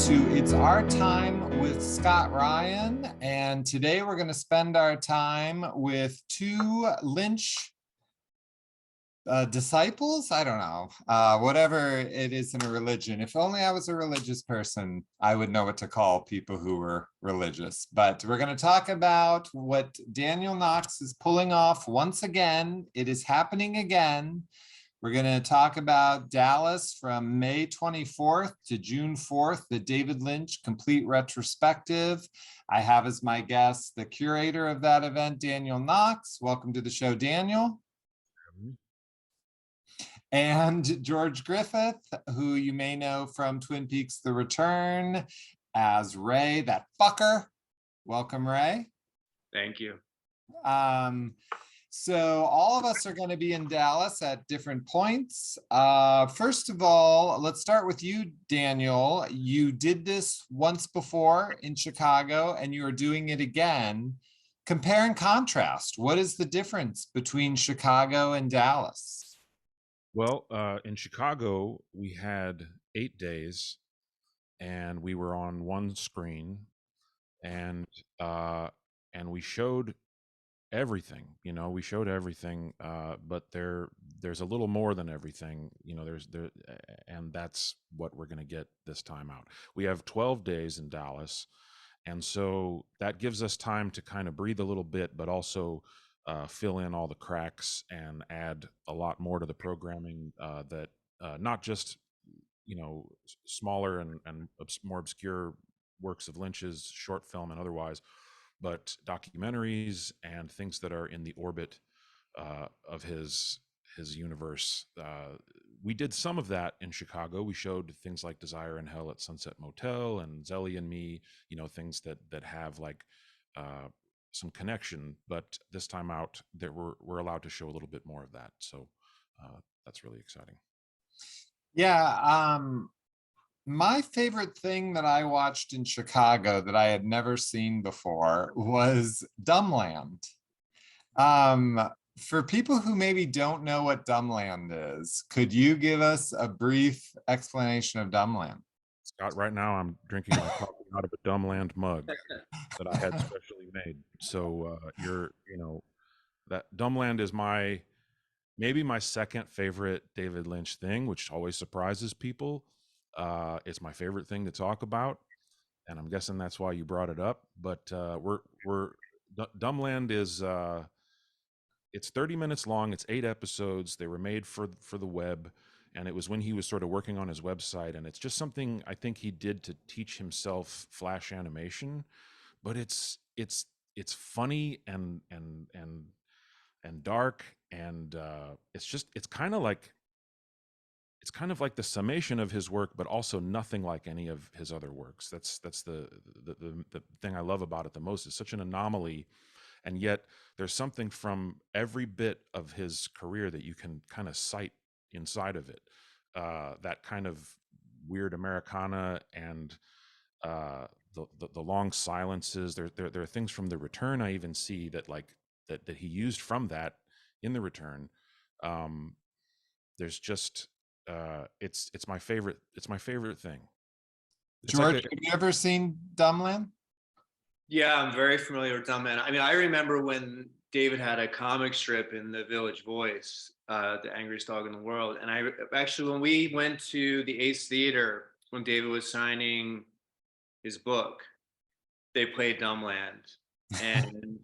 to It's Our Time with Scott Ryan, and today we're going to spend our time with two Lynch disciples. I don't know, whatever it is in a religion. If only I was a religious person, I would know what to call people who were religious. But we're going to talk about what Daniel Knox is pulling off once again. It is happening again. We're going to talk about Dallas from May 24th to June 4th, the David Lynch complete retrospective. I have as my guest the curator of that event, Daniel Knox. Welcome to the show, Daniel. And George Griffith, who you may know from Twin Peaks: The Return as Ray, that fucker. Welcome, Ray. Thank you. So all of us are going to be in Dallas at different points. First of all, let's start with you, Daniel. You did this once before in Chicago, and you are doing it again. Compare and contrast. What is the difference between Chicago and Dallas? Well, in Chicago, we had 8 days, and we were on one screen, and we showed everything. We showed everything, but there's a little more than everything. And that's what we're going to get this time out. We have 12 days in Dallas, and so that gives us time to kind of breathe a little bit, but also fill in all the cracks and add a lot more to the programming, that not just smaller and more obscure works of Lynch's, short film and otherwise, but documentaries and things that are in the orbit of his universe. We did some of that in Chicago. We showed things like Desire in Hell at Sunset Motel and Zelly and Me, things that have like some connection. But this time out, that we're allowed to show a little bit more of that. So that's really exciting. Yeah. My favorite thing that I watched in Chicago that I had never seen before was Dumbland. For people who maybe don't know what Dumbland is, could you give us a brief explanation of Dumbland? Scott, right now I'm drinking my coffee out of a Dumbland mug that I had specially made. So that Dumbland is maybe my second favorite David Lynch thing, which always surprises people. It's my favorite thing to talk about, and I'm guessing that's why you brought it up. But Dumbland is it's 30 minutes long. It's 8 episodes. They were made for the web, and it was when he was sort of working on his website. And it's just something I think he did to teach himself Flash animation, but it's funny and dark, and it's kind of like the summation of his work, but also nothing like any of his other works. That's the thing I love about it the most. It's such an anomaly, and yet there's something from every bit of his career that you can kind of cite inside of it. That kind of weird Americana and the long silences. There are things from The Return I even see that he used from that in The Return. There's just it's my favorite thing. George, have you ever seen Dumbland? Yeah, I'm very familiar with Dumbland. I mean, I remember when David had a comic strip in the Village Voice, The Angriest Dog in the World. And I actually, when we went to the Ace Theater, when David was signing his book, they played Dumbland. And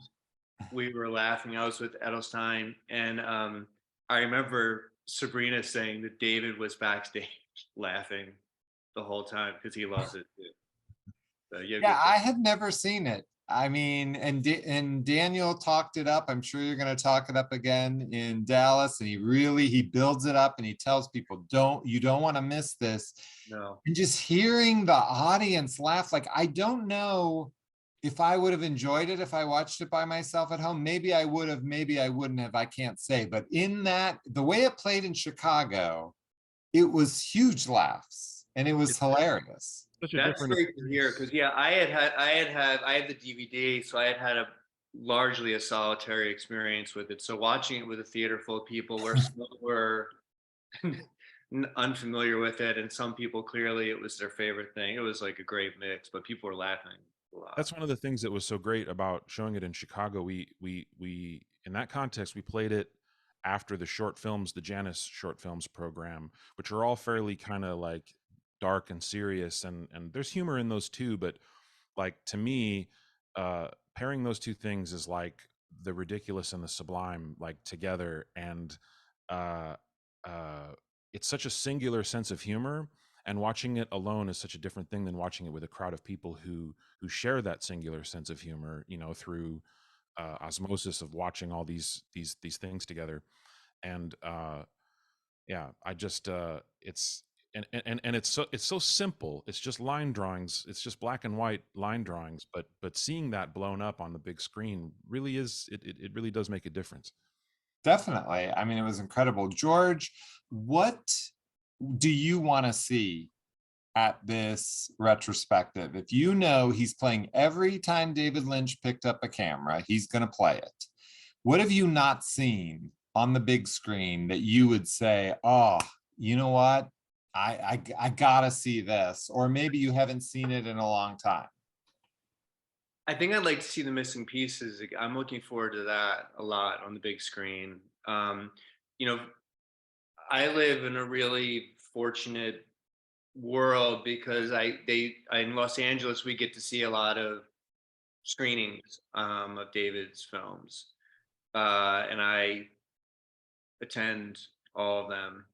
we were laughing. I was with Edelstein. And I remember Sabrina saying that David was backstage laughing the whole time because he loves it too. So, yeah, I had never seen it. I mean, and Daniel talked it up. I'm sure you're going to talk it up again in Dallas, and he builds it up, and he tells people, you don't want to miss this. No. And just hearing the audience laugh, like, I don't know if I would have enjoyed it if I watched it by myself at home. Maybe I would have, maybe I wouldn't have, I can't say. But in that, the way it played in Chicago, it was huge laughs, and it was hilarious. That's great to hear, because I had the DVD, so I had largely a solitary experience with it. So watching it with a theater full of people where some were unfamiliar with it, and some people clearly it was their favorite thing. It was like a great mix, but people were laughing a lot. That's one of the things that was so great about showing it in Chicago. We in that context we played it after the short films, the Janus short films program, which are all fairly kind of like dark and serious, and there's humor in those too, but like to me, pairing those two things is like the ridiculous and the sublime like together, and uh uh it's such a singular sense of humor, and watching it alone is such a different thing than watching it with a crowd of people who share that singular sense of humor, you know, through osmosis of watching all these things together. And yeah, I just it's and it's so simple. It's just line drawings. It's just black and white line drawings, but seeing that blown up on the big screen really is it really does make a difference. Definitely. I mean, it was incredible. George, what do you want to see at this retrospective? If you know he's playing every time David Lynch picked up a camera, he's going to play it. What have you not seen on the big screen that you would say, oh, you know what? I gotta see this, or maybe you haven't seen it in a long time. I think I'd like to see the missing pieces. I'm looking forward to that a lot on the big screen. You know, I live in a really fortunate world because in Los Angeles we get to see a lot of screenings of David's films, and I attend all of them.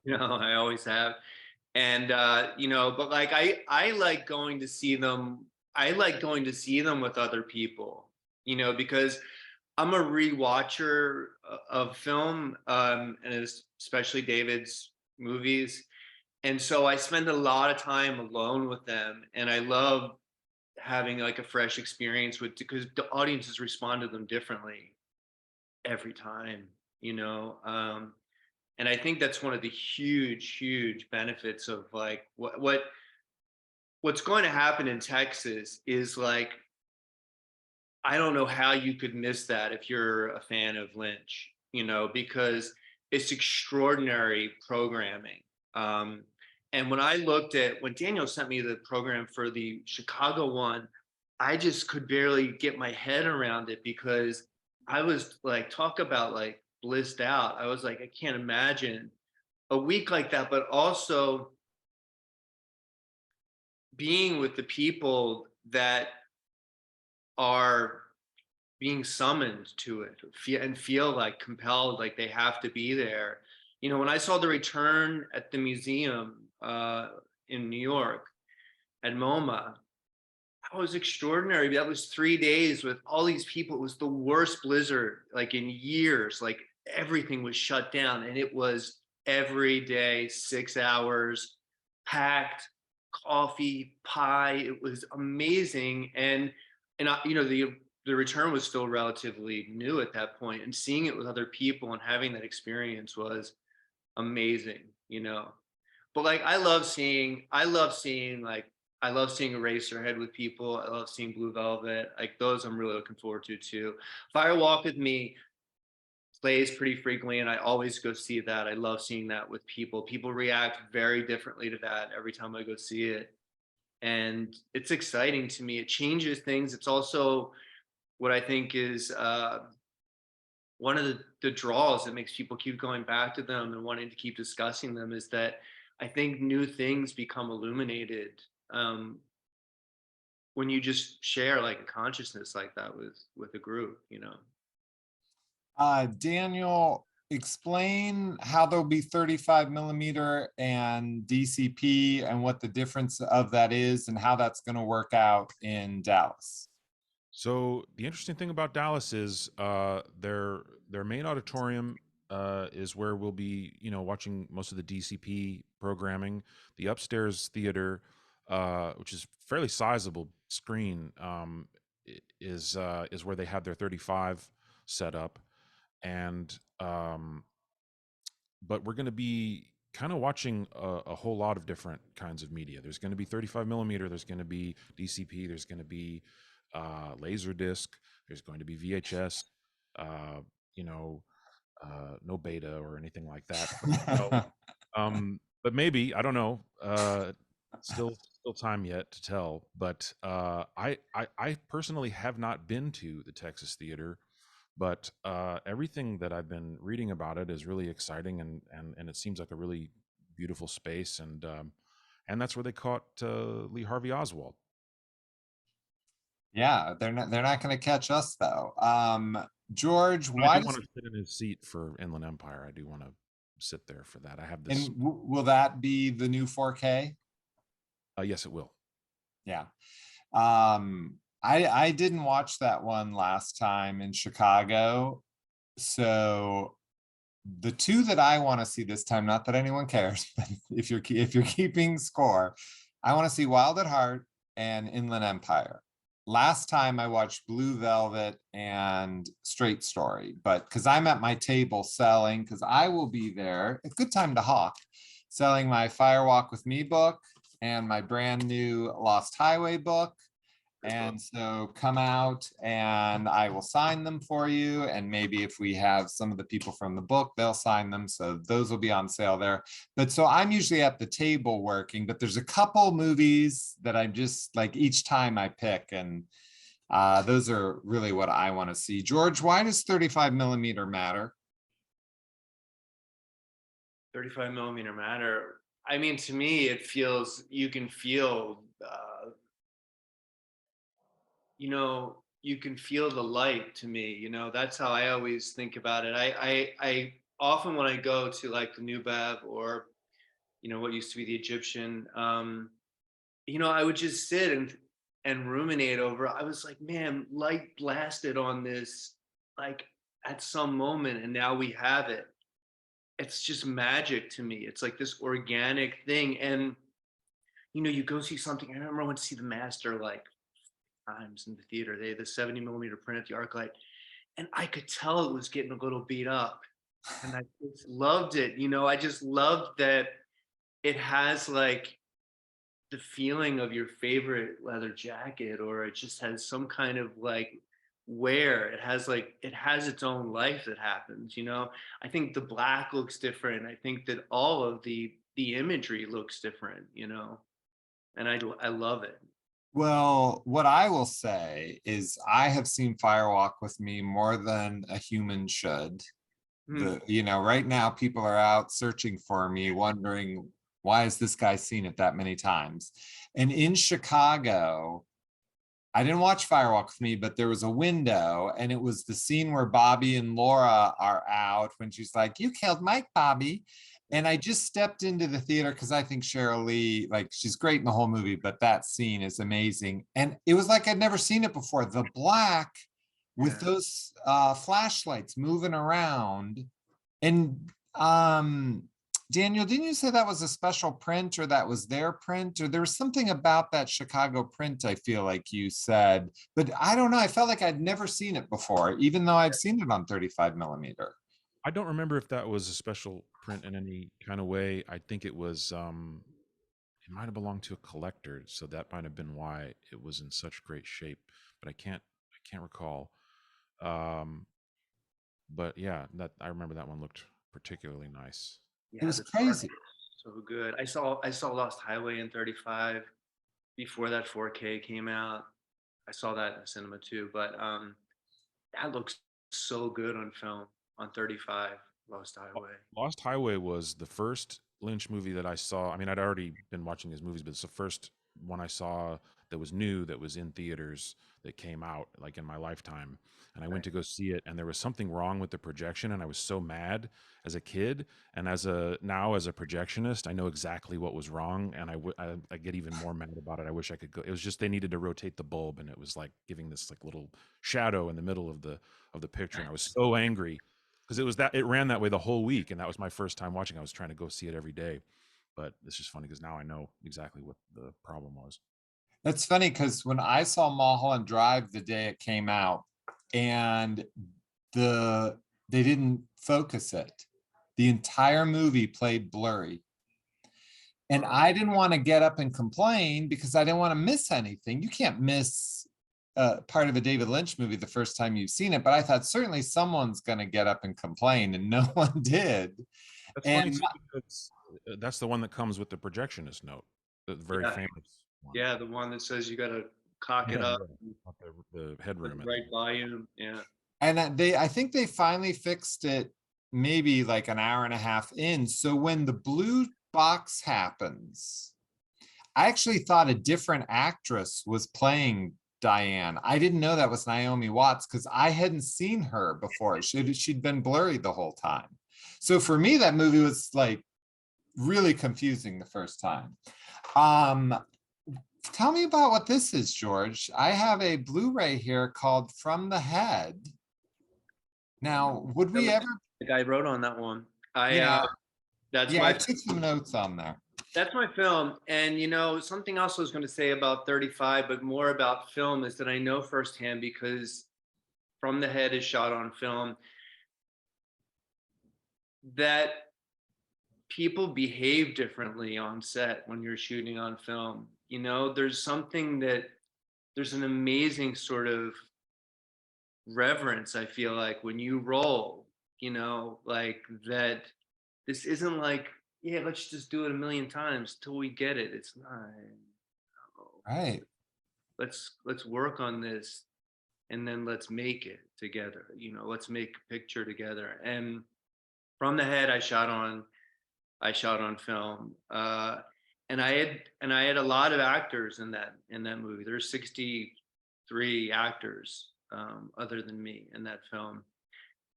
You know, I always have. And you know, but like I like going to see them. I like going to see them with other people, you know, because I'm a rewatcher of film, and especially David's movies. And so I spend a lot of time alone with them, and I love having like a fresh experience with, because the audiences respond to them differently every time, you know. And I think that's one of the huge benefits of like what's going to happen in Texas is like, I don't know how you could miss that if you're a fan of Lynch, you know, because it's extraordinary programming. Um, and when Daniel sent me the program for the Chicago one, I just could barely get my head around it because I was like, talk about like blissed out. I was like, I can't imagine a week like that, but also being with the people that are being summoned to it, and feel like compelled, like they have to be there. You know, when I saw The Return at the museum in New York at MoMA, that was extraordinary. That was 3 days with all these people. It was the worst blizzard like in years. Like everything was shut down, and it was every day, 6 hours, packed, coffee, pie. It was amazing, and you know, the return was still relatively new at that point, and seeing it with other people and having that experience was amazing. You know, but like I love seeing Eraserhead with people. I love seeing Blue Velvet. Like those I'm really looking forward to too. Fire Walk with Me plays pretty frequently, and I always go see that. I love seeing that with people. People react very differently to that every time I go see it. And it's exciting to me. It changes things. It's also what I think is one of the draws that makes people keep going back to them and wanting to keep discussing them, is that I think new things become illuminated um, when you just share like a consciousness like that with a group, you know. Daniel, explain how there'll be 35 millimeter and DCP and what the difference of that is and how that's going to work out in Dallas. So the interesting thing about Dallas is their main auditorium is where we'll be, you know, watching most of the DCP programming. The upstairs theater, which is fairly sizable screen, is where they have their 35 set up, and but we're going to be kind of watching a whole lot of different kinds of media. There's going to be 35 millimeter. There's going to be DCP. There's going to be laser disc. There's going to be VHS. Uh, you know, no beta or anything like that. But, you know, But maybe, I don't know. Still time yet to tell. But I personally have not been to the Texas Theater, but everything that I've been reading about it is really exciting, and it seems like a really beautiful space, and that's where they caught Lee Harvey Oswald. Yeah, they're not going to catch us though. George, I why do does want to sit in his seat for Inland Empire. I do want to sit there for that. I have and this. will that be the new 4K? Yes, it will. Yeah. I didn't watch that one last time in Chicago. So the two that I want to see this time, not that anyone cares, but if you're keeping score, I want to see Wild at Heart and Inland Empire. Last time I watched Blue Velvet and Straight Story, but because I'm at my table selling, because I will be there, a good time to hawk, selling my Fire Walk with Me book and my brand new Lost Highway book. And so come out and I will sign them for you. And maybe if we have some of the people from the book, they'll sign them. So those will be on sale there. But so I'm usually at the table working, but there's a couple movies that I'm just like each time I pick. And those are really what I want to see. George, why does 35 millimeter matter? 35 millimeter matter. I mean, to me, it feels, you can feel, you can feel the light to me, that's how I always think about it. I often, when I go to like the New Bev or, what used to be the Egyptian, I would just sit and ruminate over. I was like, man, light blasted on this, like at some moment, and now we have it. It's just magic to me. It's like this organic thing. And, you go see something. I remember I went to see The Master like times in the theater. They had the 70 millimeter print at the ArcLight, and I could tell it was getting a little beat up. And I just loved it. I just loved that it has like the feeling of your favorite leather jacket, or it just has some kind of like wear. It has its own life that happens. I think the black looks different. I think that all of the imagery looks different. And I love it. Well, what I will say is I have seen Firewalk with Me more than a human should. Right now people are out searching for me, wondering why has this guy seen it that many times? And in Chicago, I didn't watch Firewalk with Me, but there was a window, and it was the scene where Bobby and Laura are out when she's like, "You killed Mike, Bobby." And I just stepped into the theater because I think Sheryl Lee, like, she's great in the whole movie, but that scene is amazing. And it was like I'd never seen it before. The black with those flashlights moving around. And Daniel, didn't you say that was a special print, or that was their print, or there was something about that Chicago print, I feel like you said, but I don't know. I felt like I'd never seen it before, even though I've seen it on 35 millimeter. I don't remember if that was a special print in any kind of way. I think it was it might have belonged to a collector, so that might have been why it was in such great shape, but I can't recall. Um but yeah, that I remember that one looked particularly nice. It Yeah, was the dark crazy. is so good. I saw Lost Highway in 35 before that 4K came out. I saw that in the cinema too, but that looks so good on film on 35, Lost Highway. Lost Highway was the first Lynch movie that I saw. I mean, I'd already been watching his movies, but it's the first one I saw that was new, that was in theaters, that came out like in my lifetime. And I went Right. to go see it, and there was something wrong with the projection, and I was so mad as a kid. And now as a projectionist, I know exactly what was wrong, and I get even more mad about it. I wish I could go. It was just they needed to rotate the bulb, and it was like giving this like little shadow in the middle of the picture, and I was so angry because it ran that way the whole week, and that was my first time watching. I was trying to go see it every day, but it's just funny because now I know exactly what the problem was. That's funny because when I saw Mulholland Drive the day it came out, and they didn't focus it, the entire movie played blurry. And I didn't want to get up and complain because I didn't want to miss anything. You can't miss part of a David Lynch movie the first time you've seen it, but I thought certainly someone's going to get up and complain, and no one did. That's funny And too, because That's the one that comes with the projectionist note, the very Yeah, famous one. yeah, the one that says you got to cock it Yeah, up, yeah. Not the with headroom the at the right volume. Yeah. And I think they finally fixed it maybe like an hour and a half in. So when the blue box happens, I actually thought a different actress was playing Diane. I didn't know that was Naomi Watts because I hadn't seen her before. She'd been blurry the whole time. So for me, that movie was like really confusing the first time. Um, Tell me about what this is, George. I have a Blu-ray here called From the Head. Now, would That we was ever? the guy wrote on that one. Yeah, That's yeah, I my took some notes on there. That's my film. And something else I was going to say about 35, but more about film, is that I know firsthand, because From the Head is shot on film, that people behave differently on set when you're shooting on film. There's an amazing sort of reverence, I feel like, when you roll, like that. This isn't like, yeah, let's just do it a million times till we get it. It's not. No. Right. Let's work on this, and then let's make it together. Let's make a picture together. And From the Head, I shot on film, and I had a lot of actors in that movie. There's 63 actors, other than me, in that film.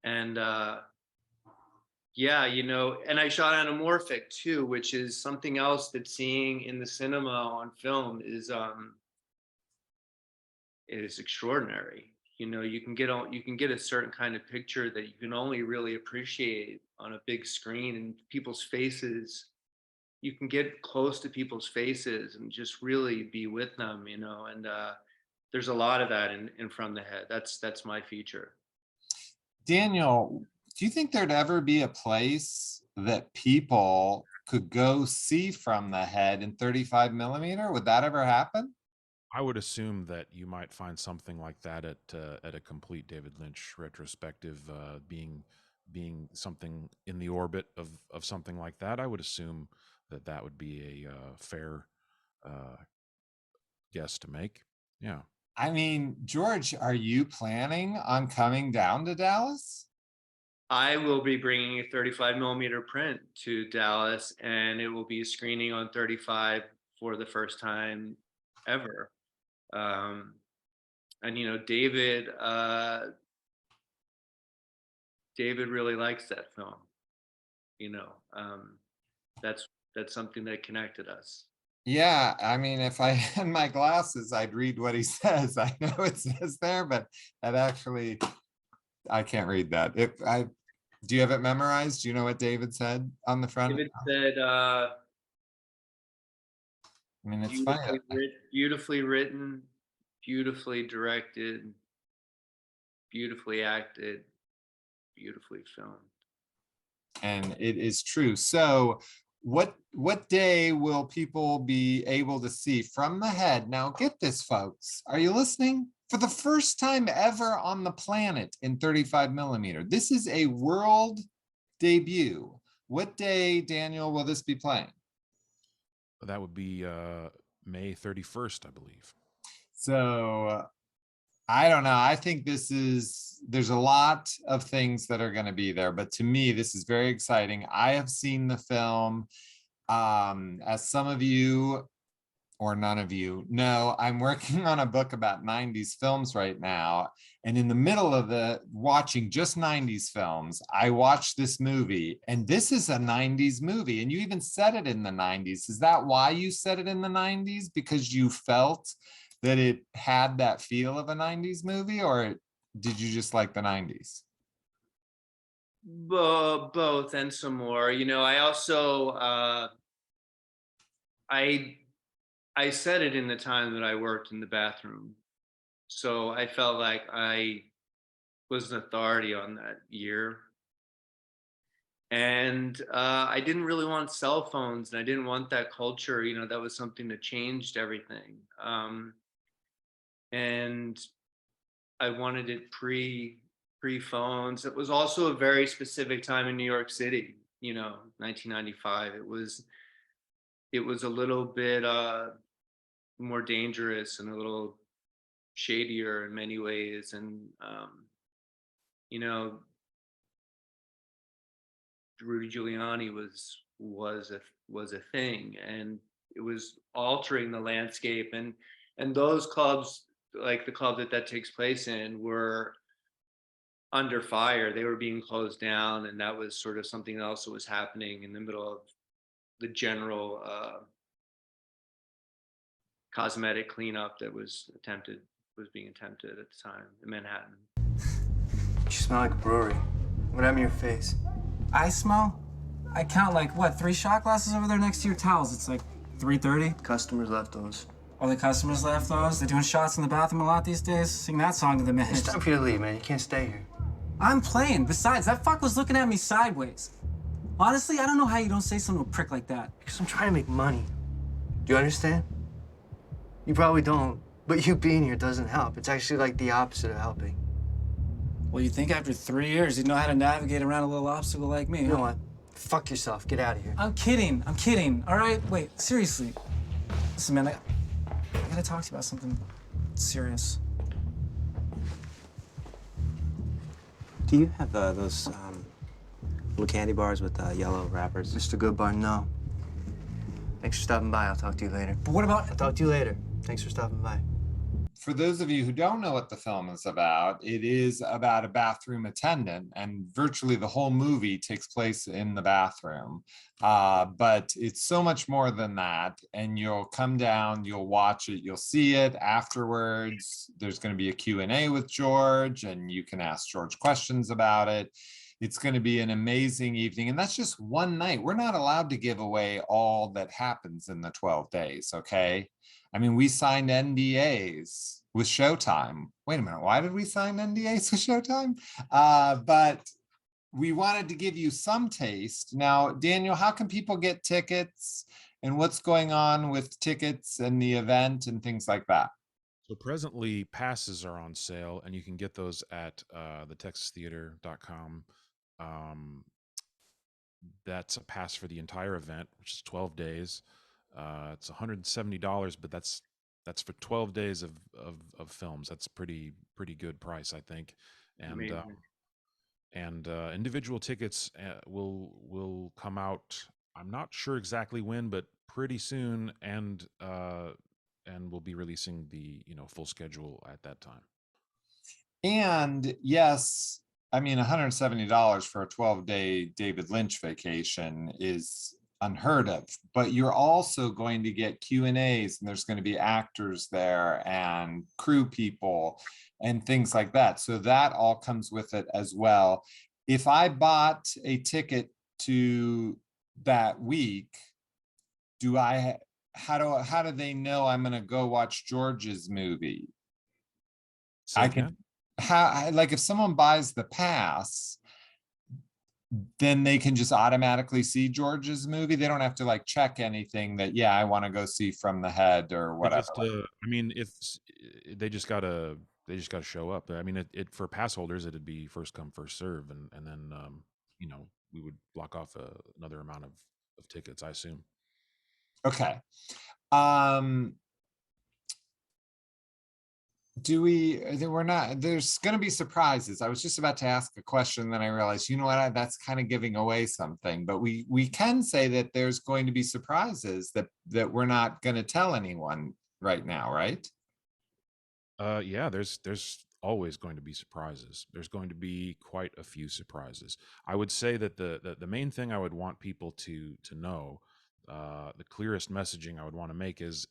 And yeah, and I shot anamorphic too, which is something else that seeing in the cinema on film is extraordinary. You can get a certain kind of picture that you can only really appreciate on a big screen, and people's faces. You can get close to people's faces and just really be with them, and there's a lot of that in From the Head. That's my feature. Daniel, do you think there'd ever be a place that people could go see From the Head in 35 millimeter? Would that ever happen? I would assume that you might find something like that at a complete David Lynch retrospective, being something in the orbit of something like that. I would assume that would be a fair guess to make. Yeah. I mean, George, are you planning on coming down to Dallas? I will be bringing a 35 millimeter print to Dallas, and it will be screening on 35 for the first time ever. Um, and David really likes that film. You know, um, that's that's something that connected us. Yeah, I mean, if I had my glasses, I'd read what he says. I know it says there, but that actually, I can't read that. Do you have it memorized? Do you know what David said on the front? David said, I mean, it's funny. beautifully written, beautifully directed, beautifully acted, beautifully filmed. And it is true. So what day will people be able to see From the Head? Now get this, folks. Are you listening? For the first time ever on the planet in 35 millimeter. This is a world debut. What day, Daniel, will this be playing? That would be May 31st, I believe. So I don't know. I think there's a lot of things that are going to be there, but to me, this is very exciting. I have seen the film. As some of you or none of you know, I'm working on a book about 90s films right now. And in the middle of watching just 90s films, I watched this movie, and this is a 90s movie. And you even said it in the 90s. Is that why you said it in the 90s? Because you felt that it had that feel of a 90s movie, or did you just like the 90s? Both and some more. I also I said it in the time that I worked in the bathroom, so I felt like I was an authority on that year. And I didn't really want cell phones, and I didn't want that culture. That was something that changed everything. And I wanted it pre phones. It was also a very specific time in New York City. 1995. It was a little bit more dangerous and a little shadier in many ways, and you know, Rudy Giuliani was a thing, and it was altering the landscape, and those clubs, like the club that takes place in, were under fire. They were being closed down, and that was sort of something else that was happening in the middle of the general cosmetic cleanup that was being attempted at the time in Manhattan. You smell like a brewery. What happened to your face? I smell? I count like, what, 3 shot glasses over there next to your towels. It's like 3:30. Customers left those. Oh, the customers left those? They're doing shots in the bathroom a lot these days? Sing that song to the man. It's time for you to leave, man. You can't stay here. I'm playing. Besides, that fuck was looking at me sideways. Honestly, I don't know how you don't say something to a prick like that. Because I'm trying to make money. Do you understand? You probably don't, but you being here doesn't help. It's actually like the opposite of helping. Well, you'd think after 3 years you'd know how to navigate around a little obstacle like me. You know what? Fuck yourself. Get out of here. I'm kidding, all right? Wait, seriously. Listen, man, I gotta talk to you about something serious. Do you have those little candy bars with yellow wrappers? Mr. Goodbar, no. Thanks for stopping by. I'll talk to you later. But what about... I'll talk to you later. Thanks for stopping by. For those of you who don't know what the film is about, it is about a bathroom attendant, and virtually the whole movie takes place in the bathroom. But it's so much more than that, and you'll come down, you'll watch it, you'll see it afterwards. There's going to be a Q&A with George, and you can ask George questions about it. It's going to be an amazing evening, and that's just one night. We're not allowed to give away all that happens in the 12 days, okay? I mean, we signed NDAs with Showtime. Wait a minute, why did we sign NDAs with Showtime? But we wanted to give you some taste. Now, Daniel, how can people get tickets, and what's going on with tickets and the event and things like that? So presently, passes are on sale, and you can get those at thetexastheater.com. That's a pass for the entire event, which is 12 days. It's $170, but that's for 12 days of films. That's pretty good price, I think. And individual tickets will come out. I'm not sure exactly when, but pretty soon, and we'll be releasing the full schedule at that time. And yes, I mean, $170 for a 12-day David Lynch vacation is unheard of, but you're also going to get Q&As, and there's going to be actors there and crew people and things like that. So that all comes with it as well. If I bought a ticket to that week, how do they know I'm going to go watch George's movie? Like if someone buys the pass, then they can just automatically see George's movie. They don't have to like check anything that, yeah, I want to go see From the Head or whatever. I mean, if they just gotta show up. I mean, it for pass holders, it'd be first come, first serve, and then we would block off another amount of tickets, I assume. Okay. There's going to be surprises. I was just about to ask a question, then I realized, you know what, that's kind of giving away something, but we can say that there's going to be surprises that we're not going to tell anyone right now, right? Yeah, there's always going to be surprises. There's going to be quite a few surprises. I would say that the main thing I would want people to know, the clearest messaging I would want to make is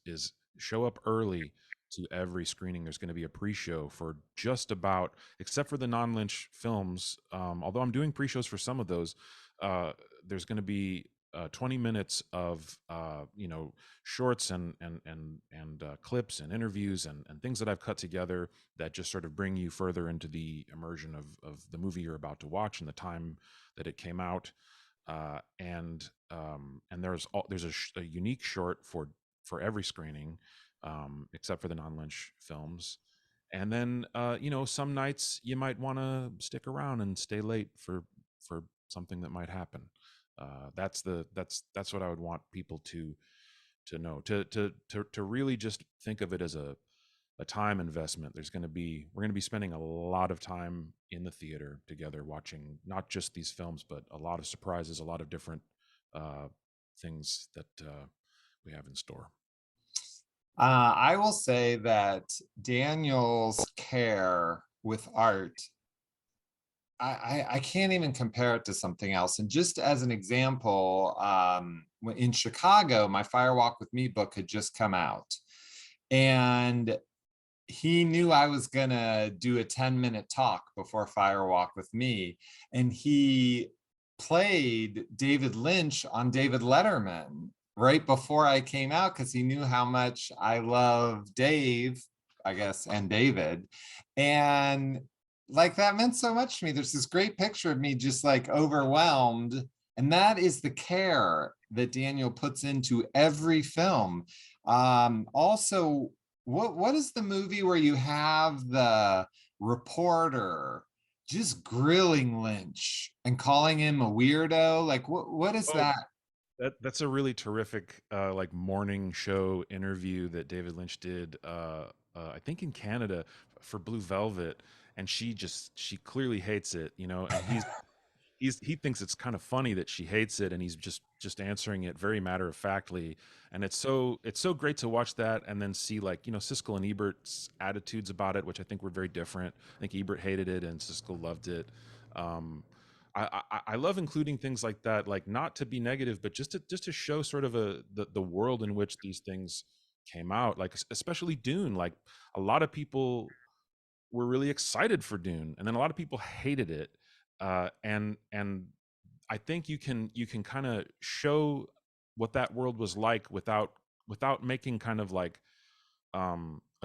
show up early to every screening. There's going to be a pre-show for just about, except for the non-Lynch films, although I'm doing pre-shows for some of those, there's going to be 20 minutes of shorts and clips and interviews and things that I've cut together that just sort of bring you further into the immersion of the movie you're about to watch and the time that it came out. And there's a unique short for every screening, except for the non-Lynch films. And then some nights you might want to stick around and stay late for something that might happen. That's what I would want people to know, to really just think of it as a time investment. We're going to be spending a lot of time in the theater together, watching not just these films, but a lot of surprises, a lot of different things that we have in store. I will say that Daniel's care with art, I can't even compare it to something else. And just as an example, in Chicago, my Fire Walk with Me book had just come out. And he knew I was gonna do a 10-minute talk before Fire Walk with Me. And he played David Lynch on David Letterman right before I came out, because he knew how much I love Dave, I guess, and David. And like, that meant so much to me. There's this great picture of me just like overwhelmed. And that is the care that Daniel puts into every film. Also, what is the movie where you have the reporter just grilling Lynch and calling him a weirdo? Like, what is that? That's a really terrific like morning show interview that David Lynch did, I think in Canada, for Blue Velvet, and she clearly hates it, you know, and he thinks it's kind of funny that she hates it, and he's just answering it very matter of factly. And it's so great to watch that, and then see, like, you know, Siskel and Ebert's attitudes about it, which I think were very different. I think Ebert hated it and Siskel loved it. I love including things like that, like, not to be negative, but just to show sort of the world in which these things came out, like especially Dune. Like, a lot of people were really excited for Dune, and then a lot of people hated it. And I think you can kind of show what that world was like without making kind of like a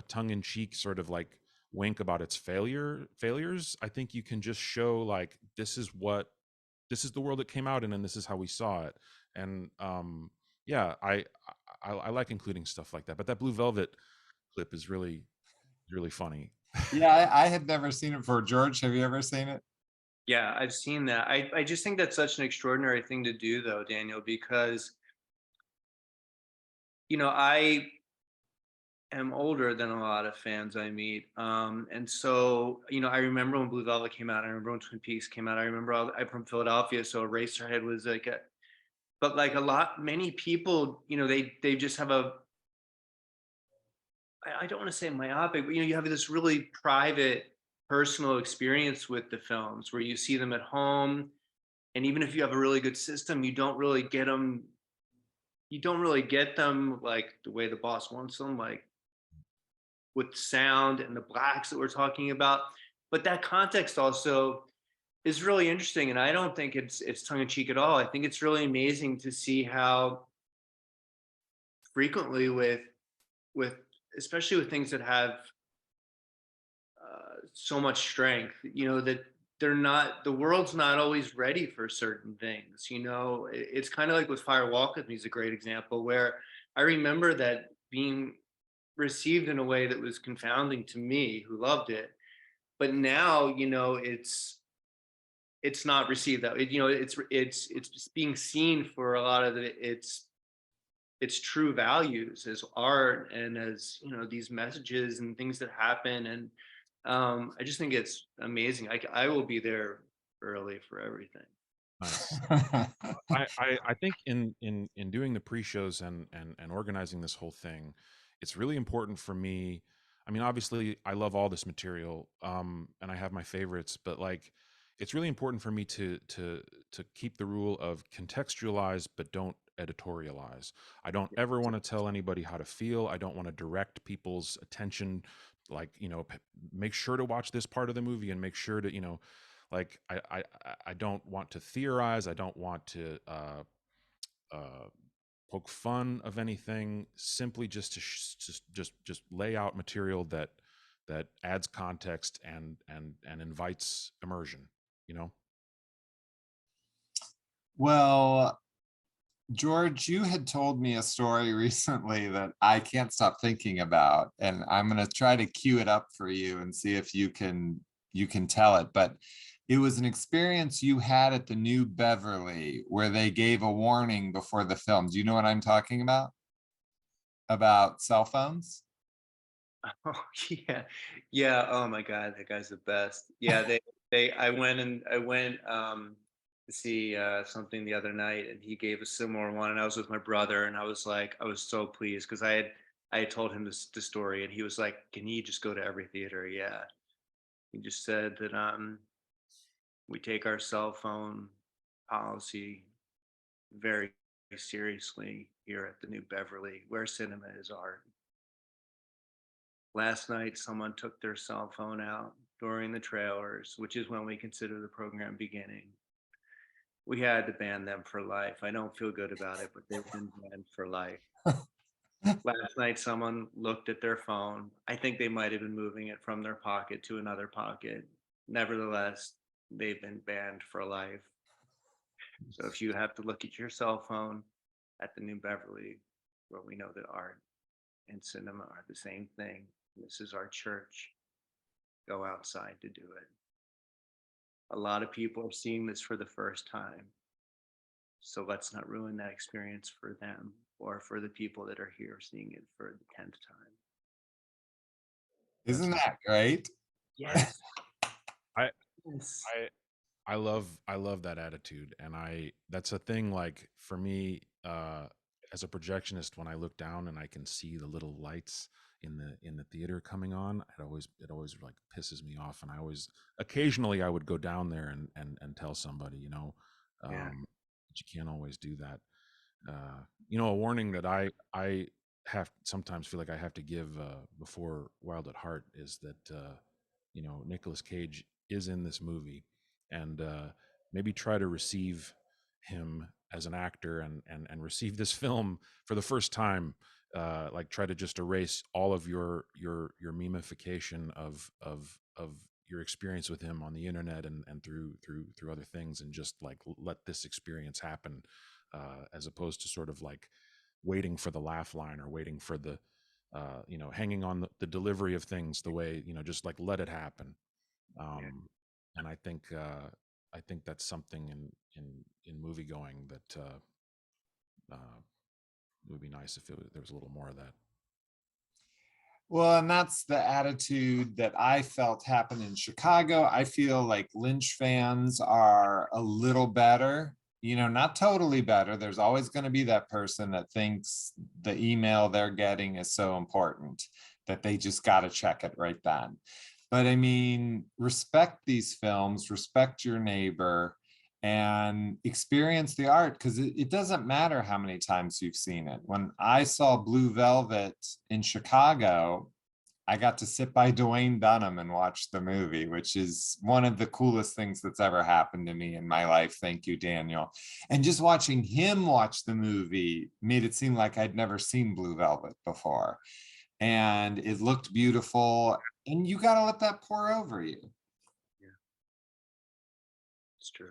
tongue-in-cheek sort of like wink about its failures. I think you can just show, like, this is the world it came out in, and this is how we saw it. And yeah, I like including stuff like that. But that Blue Velvet clip is really funny. Yeah, I had never seen it before. George, have you ever seen it? Yeah, I've seen that. I just think that's such an extraordinary thing to do, though, Daniel, because, you know, I am older than a lot of fans I meet. And so, you know, I remember when Blue Velvet came out. I remember when Twin Peaks came out. I remember I'm from Philadelphia, so Eraserhead was like but like many people, you know, they just have I don't want to say myopic, but, you know, you have this really private, personal experience with the films where you see them at home. And even if you have a really good system, you don't really get them like the way the boss wants them, like with sound and the blacks that we're talking about. But that context also is really interesting. And I don't think it's tongue in cheek at all. I think it's really amazing to see how frequently with especially with things that have so much strength, you know, that the world's not always ready for certain things. You know, it's kind of like with Fire Walk with Me is a great example, where I remember that being received in a way that was confounding to me, who loved it. But now, you know, it's not received that, you know, it's being seen for a lot of its true values as art, and as, you know, these messages and things that happen. And I just think it's amazing. I will be there early for everything. Nice. I think in doing the pre-shows and organizing this whole thing, it's really important for me. I mean, obviously I love all this material, and I have my favorites, but like, it's really important for me to keep the rule of contextualize, but don't editorialize. I don't ever want to tell anybody how to feel. I don't want to direct people's attention, like, you know, make sure to watch this part of the movie, and make sure to, you know, like, I don't want to theorize. I don't want to poke fun of anything. Simply just to just lay out material that adds context and invites immersion, you know. Well, George, you had told me a story recently that I can't stop thinking about, and I'm going to try to cue it up for you and see if you can tell it. But It was an experience you had at the New Beverly where they gave a warning before the film. Do you know what I'm talking about? About cell phones? Oh yeah, yeah. Oh my God, that guy's the best. Yeah, I went to see something the other night, and he gave a similar one, and I was with my brother, and I was like, I was so pleased because I had told him the story, and he was like, "Can you just go to every theater?" Yeah, he just said that we take our cell phone policy very seriously here at the New Beverly, where cinema is art. Last night, someone took their cell phone out during the trailers, which is when we consider the program beginning. We had to ban them for life. I don't feel good about it, but they've been banned for life. Last night, someone looked at their phone. I think they might have been moving it from their pocket to another pocket. Nevertheless, they've been banned for life. So if you have to look at your cell phone at the New Beverly, where we know that art and cinema are the same thing, this is our church. Go outside to do it. A lot of people are seeing this for the first time. So let's not ruin that experience for them or for the people that are here seeing it for the 10th time. Isn't that great? Yes. I Yes. I love that attitude, and that's a thing. Like for me, as a projectionist, when I look down and I can see the little lights in the theater coming on, it always like pisses me off, and I always occasionally I would go down there and tell somebody, Yeah. that you can't always do that. A warning that I have sometimes feel like I have to give before Wild at Heart is that Nicolas Cage is in this movie, and maybe try to receive him as an actor and receive this film for the first time. Like try to just erase all of your memification of your experience with him on the internet and through other things, and just like let this experience happen, as opposed to sort of like waiting for the laugh line or waiting for the hanging on the delivery of things the way, just like let it happen. And I think that's something in movie going that it would be nice if there was a little more of that. Well, and that's the attitude that I felt happen in Chicago. I feel like Lynch fans are a little better, not totally better. There's always going to be that person that thinks the email they're getting is so important that they just got to check it right then. But I mean, respect these films, respect your neighbor, and experience the art, because it doesn't matter how many times you've seen it. When I saw Blue Velvet in Chicago, I got to sit by Dwayne Dunham and watch the movie, which is one of the coolest things that's ever happened to me in my life. Thank you, Daniel. And just watching him watch the movie made it seem like I'd never seen Blue Velvet before. And it looked beautiful. And you got to let that pour over you. Yeah. It's true.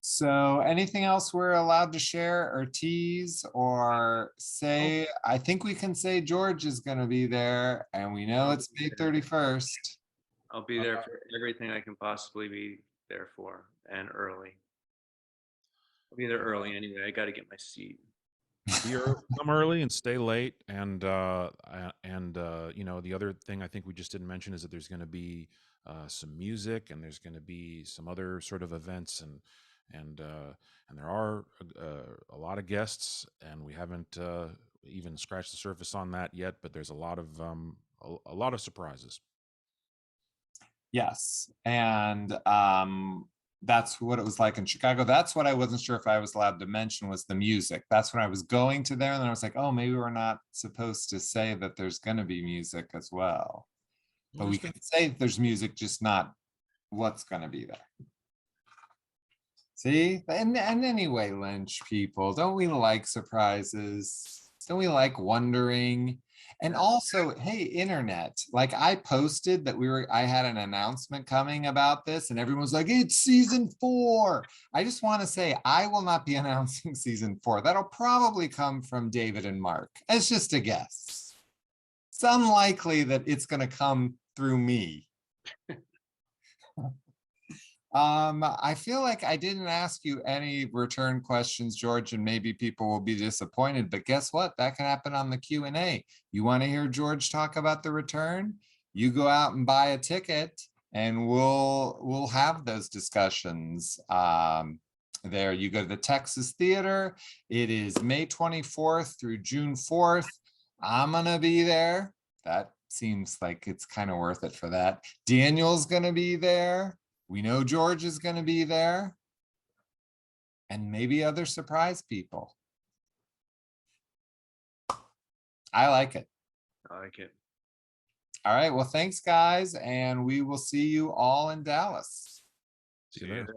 So anything else we're allowed to share or tease or say? I think we can say George is going to be there, and we know it's May 31st. I'll be there for everything I can possibly be there for, and early. I'll be there early anyway. I got to get my seat. Come early and stay late, and the other thing I think we just didn't mention is that there's going to be some music, and there's going to be some other sort of events, and there are a lot of guests, and we haven't even scratched the surface on that yet, but there's a lot of surprises. Yes, and that's what it was like in Chicago. That's what I wasn't sure if I was allowed to mention, was the music. That's when I was going to there, and then I was like, oh, maybe we're not supposed to say that there's going to be music as well. But we can say there's music, just not what's going to be there. See, and anyway, Lynch people, don't we like surprises? Don't we like wondering? And also, hey, internet, like I posted that I had an announcement coming about this, and everyone's like, it's season 4. I just want to say I will not be announcing season 4. That'll probably come from David and Mark. It's just a guess. It's unlikely that it's going to come through me. I feel like I didn't ask you any return questions, George, and maybe people will be disappointed, but guess what? That can happen on the Q&A. You want to hear George talk about the return? You go out and buy a ticket and we'll have those discussions. There you go to the Texas Theater. It is May 24th through June 4th. I'm gonna be there. That seems like it's kind of worth it for that. Daniel's gonna be there. We know George is going to be there, and maybe other surprise people. I like it. I like it. All right. Well, thanks, guys. And we will see you all in Dallas. See you later.